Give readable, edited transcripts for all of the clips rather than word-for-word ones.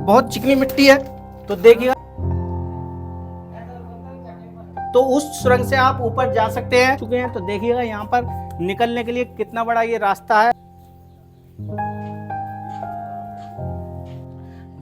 बहुत चिकनी मिट्टी है। तो देखिएगा, तो उस सुरंग से आप ऊपर जा सकते हैं चुके हैं। तो देखिएगा यहाँ पर निकलने के लिए कितना बड़ा ये रास्ता है।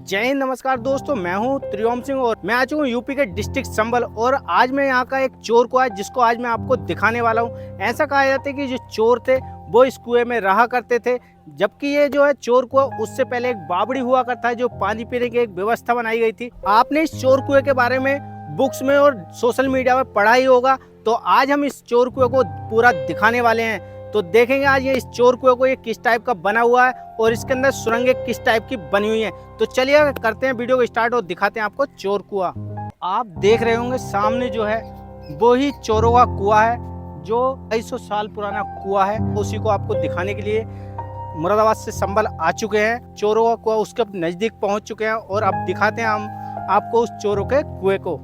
जय हिंद, नमस्कार दोस्तों, मैं हूं त्रियोम सिंह और मैं आ चुका हूं यूपी के डिस्ट्रिक्ट संभल। और आज मैं यहाँ का एक चोर कुआं है जिसको आज मैं आपको दिखाने वाला हूं। ऐसा कहा जाता है कि जो चोर थे वो इस कुएं में रहा करते थे, जबकि ये जो है चोर कुआं उससे पहले एक बावड़ी हुआ करता है जो पानी पीने की एक व्यवस्था बनाई गई थी। आपने इस चोर कुएं के बारे में बुक्स में और सोशल मीडिया में पढ़ा ही होगा। तो आज हम इस चोर कुएं को पूरा दिखाने वाले हैं। तो देखेंगे आज ये इस चोर कुएं को ये किस टाइप का बना हुआ है और इसके अंदर सुरंगें किस टाइप की बनी हुई हैं। तो चलिए करते हैं वीडियो को स्टार्ट और दिखाते हैं आपको चोर कुआं। आप देख रहे होंगे सामने जो है वो ही चोरों का कुआं है, जो 250 साल पुराना कुआं है। उसी को आपको दिखाने के लिए मुरादाबाद से संभल आ चुके हैं। चोरों का कुआं उसके नजदीक पहुंच चुके हैं और अब दिखाते हैं हम आपको उस चोरों के कुएं को।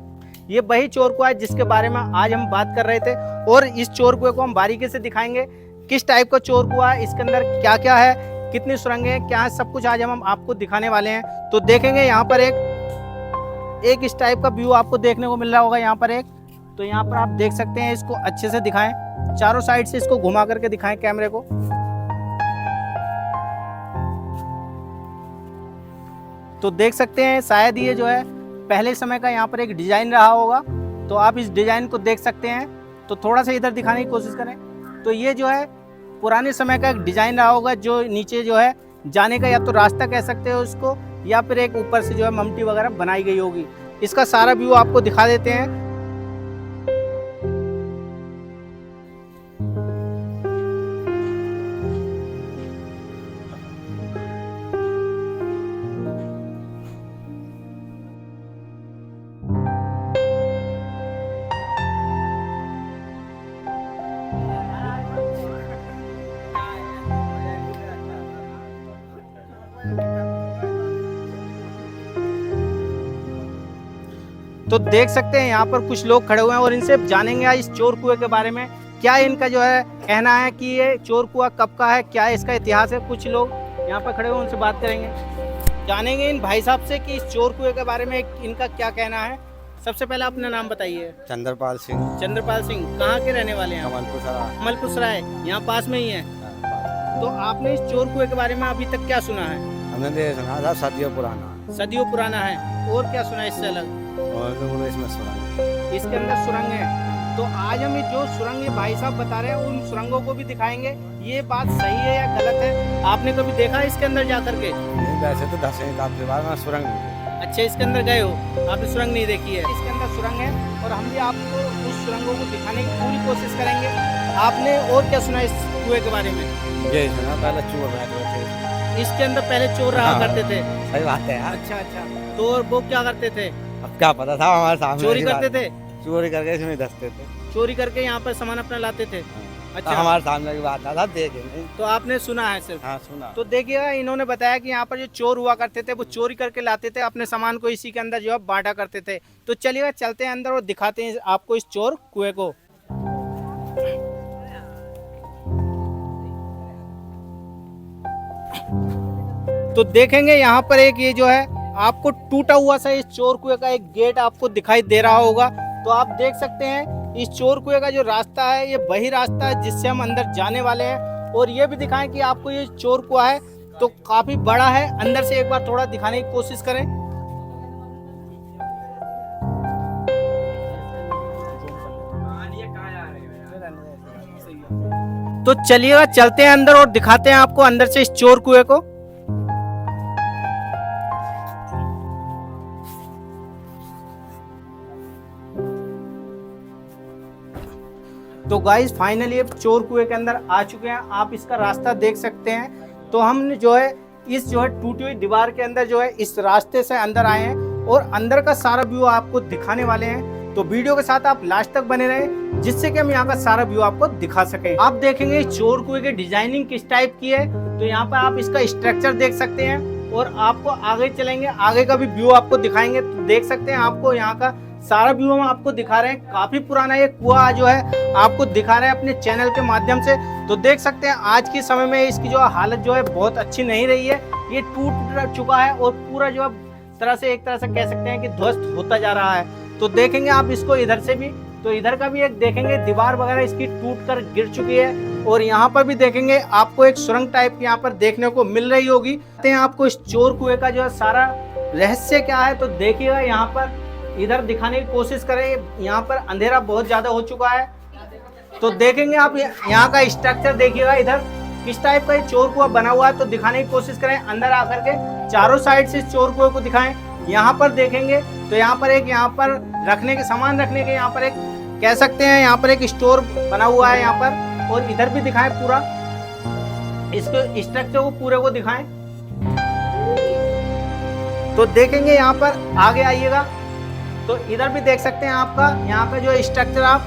ये वही चोर कुआं है जिसके बारे में आज हम बात कर रहे थे और इस चोर कुएं को हम बारीकी से दिखाएंगे किस टाइप का चोर कुआं है, इसके अंदर क्या क्या है, कितनी सुरंगें हैं, क्या है, सब कुछ आज हम आपको दिखाने वाले हैं। तो देखेंगे यहाँ पर एक इस टाइप का व्यू आपको देखने को मिल रहा होगा यहाँ पर एक। तो यहाँ पर आप देख सकते हैं, इसको अच्छे से दिखाएं, चारों साइड से इसको घुमा करके दिखाएं कैमरे को। तो देख सकते हैं शायद ये जो है पहले समय का यहाँ पर एक डिजाइन रहा होगा। तो आप इस डिजाइन को देख सकते हैं। तो थोड़ा सा इधर दिखाने की कोशिश करें। तो ये जो है पुराने समय का एक डिजाइन रहा होगा, जो नीचे जो है जाने का या तो रास्ता कह सकते हो उसको, या फिर एक ऊपर से जो है ममटी वगैरह बनाई गई होगी। इसका सारा व्यू आपको दिखा देते हैं। तो देख सकते हैं यहाँ पर कुछ लोग खड़े हुए हैं और इनसे जानेंगे आज इस चोर कुएं के बारे में। क्या इनका जो है कहना है कि ये चोर कुआं कब का है, क्या इसका इतिहास है। कुछ लोग यहाँ पर खड़े हुए हैं, उनसे बात करेंगे, जानेंगे इन भाई साहब से कि इस चोर कुएं के बारे में इनका क्या कहना है। सबसे पहले अपना नाम बताइए। चंद्रपाल सिंह। चंद्रपाल सिंह, कहाँ के रहने वाले हैं? कमलपुर सराय, यहाँ पास में ही है। तो आपने इस चोर कुएं के बारे में अभी तक क्या सुना है? हमने सुना था सदियों पुराना है। और क्या सुना है इससे अलग? और तो इसमें सुरंग, इसके अंदर सुरंग है। तो आज हम जो सुरंग ये भाई साहब बता रहे हैं उन सुरंगों को भी दिखाएंगे। ये बात सही है या गलत है? आपने कभी देखा है इसके अंदर जा करके? वैसे तो 10 आपके बाद में सुरंग। अच्छा, इसके अंदर गए हो, आपने सुरंग नहीं देखी है? इसके अंदर सुरंग है और हम भी आपको उस सुरंगों को दिखाने की पूरी कोशिश करेंगे। आपने और क्या सुना इस कुएं के बारे में? ये सुना पहले चोर रहते थे। इसके अंदर पहले चोर रहा करते थे। सही बात है यार। अच्छा, तो और वो क्या करते थे? अब क्या पता था, हमारे सामने चोरी करते थे। चोरी करके इसमें धसते थे। चोरी करके यहाँ पर सामान अपना लाते थे। अच्छा, हमारे सामने की बात था, देखे नहीं। तो आपने सुना है सिर्फ? हाँ सुना। तो देखिएगा, इन्होंने बताया कि यहाँ पर जो चोर हुआ करते थे वो चोरी करके लाते थे, अपने सामान को इसी के अंदर जो है बांटा करते थे। तो चलिएगा चलते हैं अंदर और दिखाते हैं आपको इस चोर कुएं को। तो देखेंगे यहाँ पर एक ये जो है आपको टूटा हुआ सा इस चोर कुएं का एक गेट आपको दिखाई दे रहा होगा। तो आप देख सकते हैं इस चोर कुएं का जो रास्ता है ये वही रास्ता है जिससे हम अंदर जाने वाले हैं। और ये भी दिखाएं कि आपको ये चोर कुआं है तो काफी बड़ा है। अंदर से एक बार थोड़ा दिखाने की कोशिश करें। तो चलिएगा चलते हैं अंदर और दिखाते हैं आपको अंदर से इस चोर कुएं को। तो गाइस फाइनली अब चोर कुएं के अंदर आ चुके हैं। आप इसका रास्ता देख सकते हैं। तो हम जो है इस जो है टूटी हुई दीवार के अंदर जो है इस रास्ते से अंदर आए हैं और अंदर का सारा व्यू आपको दिखाने वाले हैं। तो वीडियो के साथ आप लास्ट तक बने रहें जिससे कि हम यहाँ का सारा व्यू आपको दिखा सकें। आप देखेंगे चोर कुएं की डिजाइनिंग किस टाइप की है। तो यहाँ पर आप इसका स्ट्रक्चर देख सकते हैं और आपको आगे चलेंगे, आगे का भी व्यू आपको दिखाएंगे। तो देख सकते हैं आपको यहाँ का सारा व्यू हम आपको दिखा रहे हैं। काफी पुराना ये कुआं जो है आपको दिखा रहे हैं अपने चैनल के माध्यम से। तो देख सकते हैं आज के समय में इसकी जो हालत जो है बहुत अच्छी नहीं रही है। ये टूट चुका है और पूरा जो है तरह से एक तरह से कह सकते हैं कि ध्वस्त होता जा रहा है। तो देखेंगे आप इसको इधर से भी, तो इधर का भी एक देखेंगे दीवार वगैरह इसकी टूट कर गिर चुकी है। और यहाँ पर भी देखेंगे आपको एक सुरंग टाइप की यहाँ पर देखने को मिल रही होगी। आपको इस चोर कुएं का जो है सारा रहस्य क्या है तो देखिएगा। यहाँ पर इधर दिखाने की कोशिश करें, यहाँ पर अंधेरा बहुत ज्यादा हो चुका है। तो देखेंगे आप यहाँ का स्ट्रक्चर देखिएगा, इधर किस टाइप का चोर कुआं बना हुआ है। तो दिखाने की कोशिश करें, अंदर आकर के चारों साइड से चोर कुएं को दिखाएं। यहाँ पर देखेंगे तो यहाँ पर रखने के सामान रखने के यहाँ पर एक कह सकते हैं यहाँ पर एक स्टोर बना हुआ है यहाँ पर। और इधर भी दिखाएं पूरा इसको स्ट्रक्चर को पूरे को दिखाएं। तो देखेंगे यहाँ पर आगे आइएगा तो इधर भी देख सकते हैं आपका यहाँ का जो स्ट्रक्चर आप।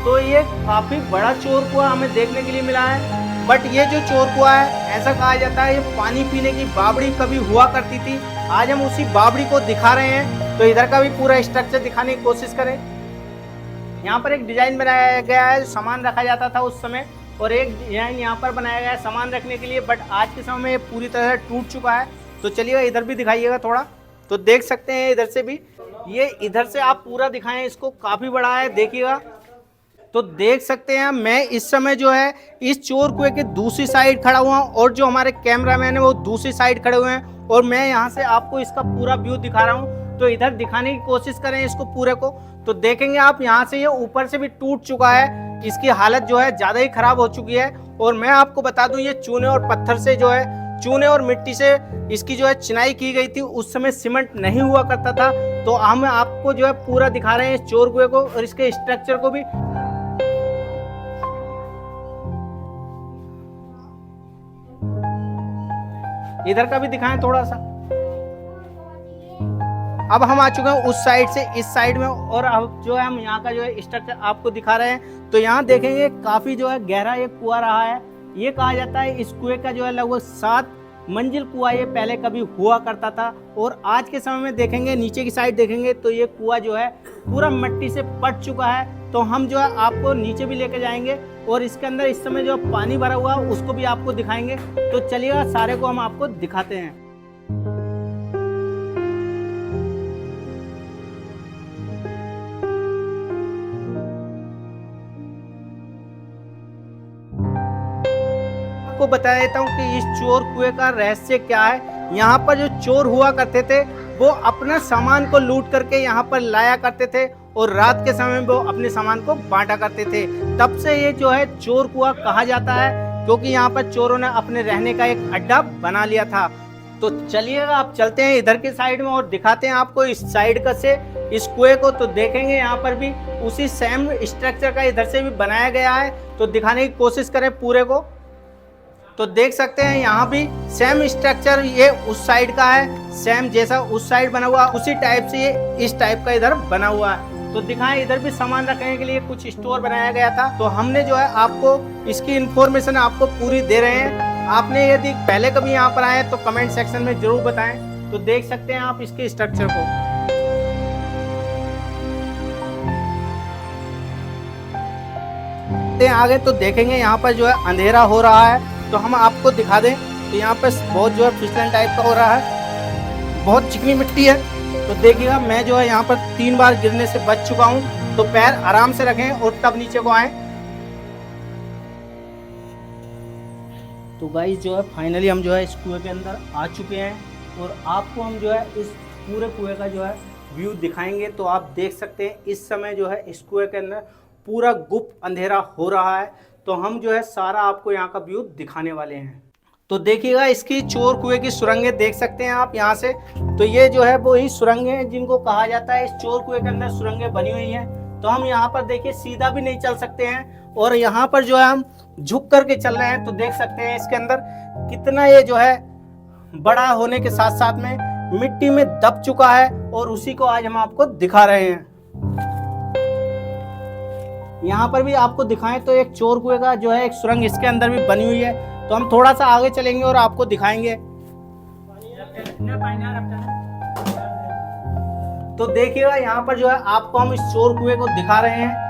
तो ये काफी बड़ा चोर कुआं हमें देखने के लिए मिला है। बट ये जो चोर कुआं है ऐसा कहा जाता है ये पानी पीने की बावड़ी कभी हुआ करती थी। आज हम उसी बावड़ी को दिखा रहे हैं। तो इधर का भी पूरा स्ट्रक्चर दिखाने की कोशिश करें। यहाँ पर एक डिजाइन बनाया गया है, सामान रखा जाता था उस समय, और एक डिजाइन यहाँ पर बनाया गया है सामान रखने के लिए। बट आज के समय में ये पूरी तरह से टूट चुका है। तो चलिएगा इधर भी दिखाइएगा थोड़ा। तो देख सकते हैं इधर से भी, ये इधर से आप पूरा दिखाएं इसको, काफी बड़ा है देखिएगा। तो देख सकते हैं मैं इस समय जो है इस चोर कुएं के दूसरी साइड खड़ा हुआ हूँ और जो हमारे कैमरामैन है वो दूसरी साइड खड़े हुए हैं और मैं यहाँ से आपको इसका पूरा व्यू दिखा रहा हूँ। तो इधर दिखाने की कोशिश करें इसको पूरे को। तो देखेंगे आप यहाँ से ये ऊपर से भी टूट चुका है, इसकी हालत जो है ज्यादा ही खराब हो चुकी है। और मैं आपको बता दूं ये चूने और पत्थर से जो है, चूने और मिट्टी से इसकी जो है चिनाई की गई थी। उस समय सीमेंट नहीं हुआ करता था। तो हम आपको जो है पूरा दिखा रहे हैं इस चोर कुएं को और इसके स्ट्रक्चर को भी। इधर का भी दिखाएं थोड़ा सा। अब हम आ चुके हैं उस साइड से इस साइड में और अब जो है हम यहाँ का जो है स्ट्रक्चर आपको दिखा रहे हैं। तो यहाँ देखेंगे काफी जो है गहरा ये कुआं रहा है। ये कहा जाता है इस कुएं का जो है लगभग 7 मंजिल कुआं ये पहले कभी हुआ करता था। और आज के समय में देखेंगे नीचे की साइड देखेंगे तो ये कुआं जो है पूरा मिट्टी से पट चुका है। तो हम जो है आपको नीचे भी लेके जाएंगे और इसके अंदर इस समय जो पानी भरा हुआ है उसको भी आपको दिखाएंगे। तो चलिएगा सारे को हम आपको दिखाते हैं। आपको बता देता हूँ कि इस चोर कुएं का रहस्य क्या है। यहाँ पर जो चोर हुआ करते थे वो अपना सामान को लूट करके यहाँ पर लाया करते थे और रात के समय में वो अपने सामान को बांटा करते थे। तब से ये जो है चोर कुआं कहा जाता है, क्योंकि यहाँ पर चोरों ने अपने रहने का एक अड्डा बना लिया था। तो चलिएगा आप चलते हैं इधर के साइड में और दिखाते हैं आपको इस साइड का से इस कुएं को। तो देखेंगे यहाँ पर भी उसी सेम स्ट्रक्चर का इधर से भी बनाया गया है। तो दिखाने की कोशिश करें पूरे को। तो देख सकते हैं यहाँ भी सेम स्ट्रक्चर ये उस साइड का है, सेम जैसा उस साइड बना हुआ उसी टाइप से ये इस टाइप का इधर बना हुआ है। तो दिखाएं इधर भी सामान रखने के लिए कुछ स्टोर बनाया गया था। तो हमने जो है आपको इसकी इंफॉर्मेशन आपको पूरी दे रहे हैं। आपने यदि पहले कभी यहाँ पर आए तो कमेंट सेक्शन में जरूर बताएं। तो देख सकते हैं आप इसके स्ट्रक्चर को। आगे तो देखेंगे यहाँ पर जो है अंधेरा हो रहा है। तो हम आपको दिखा दें तो यहाँ पर बहुत जो है फिसलन टाइप का हो रहा है, बहुत चिकनी मिट्टी है। तो देखिएगा मैं जो है यहाँ पर 3 बार गिरने से बच चुका हूँ। तो पैर आराम से रखें और तब नीचे को आए। तो गाइस जो है फाइनली हम जो है इस कुएं के अंदर आ चुके हैं और आपको हम जो है इस पूरे कुएं का जो है व्यू दिखाएंगे। तो आप देख सकते हैं इस समय जो है इस कुएं के अंदर पूरा गुप्त अंधेरा हो रहा है। तो हम जो है सारा आपको यहाँ का व्यू दिखाने वाले हैं। तो देखिएगा इसकी चोर कुएं की सुरंगें देख सकते हैं आप यहाँ से। तो ये जो है वो ही सुरंगें हैं जिनको कहा जाता है इस चोर कुएं के अंदर सुरंगें बनी हुई हैं। तो हम यहाँ पर देखिए सीधा भी नहीं चल सकते हैं और यहाँ पर जो है हम झुक करके चल रहे हैं। तो देख सकते हैं इसके अंदर कितना ये जो है बड़ा होने के साथ साथ में मिट्टी में दब चुका है और उसी को आज हम आपको दिखा रहे हैं। यहाँ पर भी आपको दिखाएं तो एक चोर कुएं का जो है एक सुरंग इसके अंदर भी बनी हुई है। तो हम थोड़ा सा आगे चलेंगे और आपको दिखाएंगे। तो देखिएगा यहाँ पर जो है आपको हम इस चोर कुएं को दिखा रहे हैं।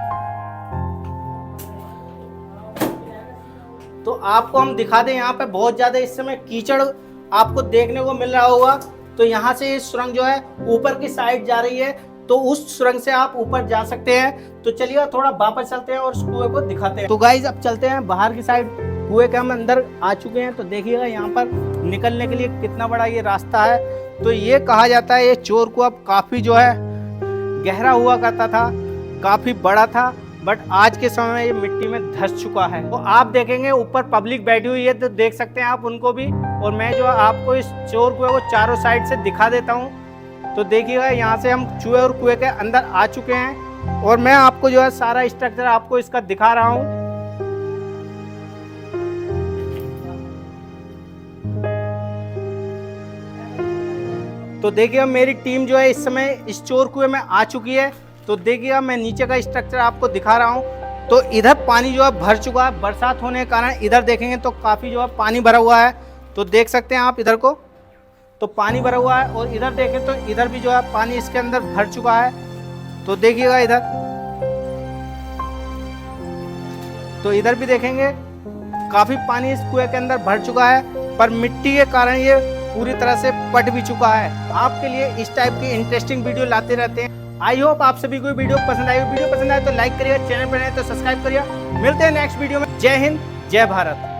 तो आपको हम दिखा दें यहाँ पे बहुत ज्यादा इस समय कीचड़ आपको देखने को मिल रहा होगा। तो यहाँ से ये सुरंग जो है ऊपर की साइड जा रही है, तो उस सुरंग से आप ऊपर जा सकते हैं। तो चलिए थोड़ा वापस चलते हैं और उस कुएं को दिखाते हैं। तो गाइज अब चलते हैं बाहर की साइड, कुएं के हम अंदर आ चुके हैं। तो देखिएगा यहाँ पर निकलने के लिए कितना बड़ा ये रास्ता है। तो ये कहा जाता है ये चोर कुआं काफी जो है गहरा हुआ करता था, काफी बड़ा था, बट आज के समय में ये मिट्टी में धंस चुका है। तो आप देखेंगे ऊपर पब्लिक बैठी हुई है, तो देख सकते हैं आप उनको भी। और मैं जो आपको इस चोर कुएं को चारों साइड से दिखा देता हूँ। तो देखिएगा यहाँ से हम चूहे और कुएं के अंदर आ चुके हैं और मैं आपको जो है सारा स्ट्रक्चर आपको इसका दिखा रहा हूँ। तो देखिएगा मेरी टीम जो है इस समय इस चोर कुएं में आ चुकी है। तो देखिएगा मैं नीचे का स्ट्रक्चर आपको दिखा रहा हूँ। तो इधर पानी जो है भर चुका है, बरसात होने के कारण इधर देखेंगे तो काफ़ी जो है पानी भरा हुआ है। तो देख सकते हैं आप इधर को, तो पानी भरा हुआ है। और इधर देखें तो इधर भी जो है पानी इसके अंदर भर चुका है। तो देखिएगा इधर, तो इधर भी देखेंगे काफ़ी पानी इस कुएं के अंदर भर चुका है, पर मिट्टी के कारण ये पूरी तरह से पट भी चुका है। आपके लिए इस टाइप की इंटरेस्टिंग वीडियो लाते रहते हैं। आई होप आप सभी को वीडियो पसंद आई। वीडियो पसंद आए तो लाइक करिए, चैनल पर नए तो सब्सक्राइब करिए। मिलते हैं नेक्स्ट वीडियो में। जय हिंद, जय भारत।